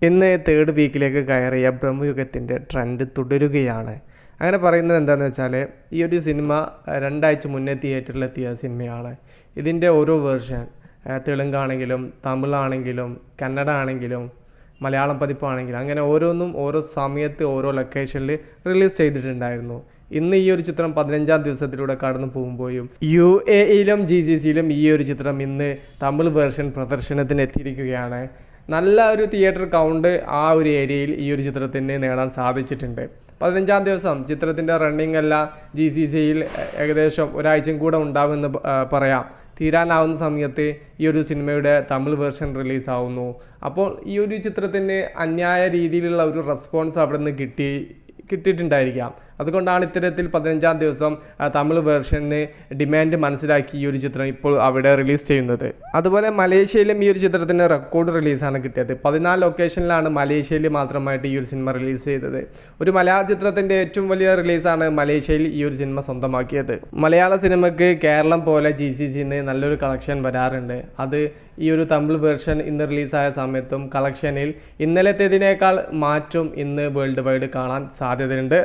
ഇന്ന് തേർഡ് വീക്കിലേക്ക് കയറിയ ബ്രഹ്മയുഗത്തിൻ്റെ ട്രെൻഡ് തുടരുകയാണ്. അങ്ങനെ പറയുന്നത് എന്താണെന്ന് വെച്ചാൽ ഈ ഒരു സിനിമ 2 ആഴ്ച മുന്നേ തിയേറ്ററിലെത്തിയ സിനിമയാണ്. ഇതിൻ്റെ ഓരോ വേർഷൻ തെലുങ്കാണെങ്കിലും തമിഴാണെങ്കിലും കന്നഡ ആണെങ്കിലും മലയാളം പതിപ്പാണെങ്കിലും അങ്ങനെ ഓരോന്നും ഓരോ സമയത്ത് ഓരോ ലൊക്കേഷനിൽ റിലീസ് ചെയ്തിട്ടുണ്ടായിരുന്നു. ഇന്ന് ഈ ഒരു ചിത്രം 15ാം ദിവസത്തിലൂടെ കടന്നു പോകുമ്പോഴും UAEയിലും GCCയിലും ഈ ഒരു ചിത്രം ഇന്ന് തമിഴ് വേർഷൻ പ്രദർശനത്തിന് എത്തിയിരിക്കുകയാണ്. നല്ല ഒരു തിയേറ്റർ കൗണ്ട് ആ ഒരു ഏരിയയിൽ ഈ ഒരു ചിത്രത്തിന് നേടാൻ സാധിച്ചിട്ടുണ്ട്. 15ാം ദിവസം ചിത്രത്തിൻ്റെ റണ്ണിങ് എല്ലാം GCCയിൽ ഏകദേശം ഒരാഴ്ചയും കൂടെ ഉണ്ടാകുമെന്ന് പറയാം. തീരാനാവുന്ന സമയത്ത് ഈ ഒരു സിനിമയുടെ തമിഴ് വേർഷൻ റിലീസാവുന്നു. അപ്പോൾ ഈ ഒരു ചിത്രത്തിന് അന്യായ രീതിയിലുള്ള ഒരു റെസ്പോൺസ് അവിടെ നിന്ന് കിട്ടിയിട്ടുണ്ടായിരിക്കാം. അതുകൊണ്ടാണ് ഇത്തരത്തിൽ 15ാം ദിവസം തമിഴ് വേർഷന് ഡിമാൻഡ് മനസ്സിലാക്കി ഈ ഒരു ചിത്രം ഇപ്പോൾ അവിടെ റിലീസ് ചെയ്യുന്നത്. അതുപോലെ മലേഷ്യയിലും ഈ ഒരു ചിത്രത്തിന് റെക്കോർഡ് റിലീസാണ് കിട്ടിയത്. 14 ലൊക്കേഷനിലാണ് മലേഷ്യയിൽ മാത്രമായിട്ട് ഈ ഒരു സിനിമ റിലീസ് ചെയ്തത്. ഒരു മലയാള ചിത്രത്തിൻ്റെ ഏറ്റവും വലിയ റിലീസാണ് മലേഷ്യയിൽ ഈ ഒരു സിനിമ സ്വന്തമാക്കിയത്. മലയാള സിനിമയ്ക്ക് കേരളം പോലെ GCCന്ന് നല്ലൊരു കളക്ഷൻ വരാറുണ്ട്. അത് ഈ ഒരു തമിഴ് വേർഷൻ ഇന്ന് റിലീസായ സമയത്തും കളക്ഷനിൽ ഇന്നലത്തേതിനേക്കാൾ മാറ്റം ഇന്ന് വേൾഡ് വൈഡ് കാണാൻ സാധ്യതയുണ്ട്.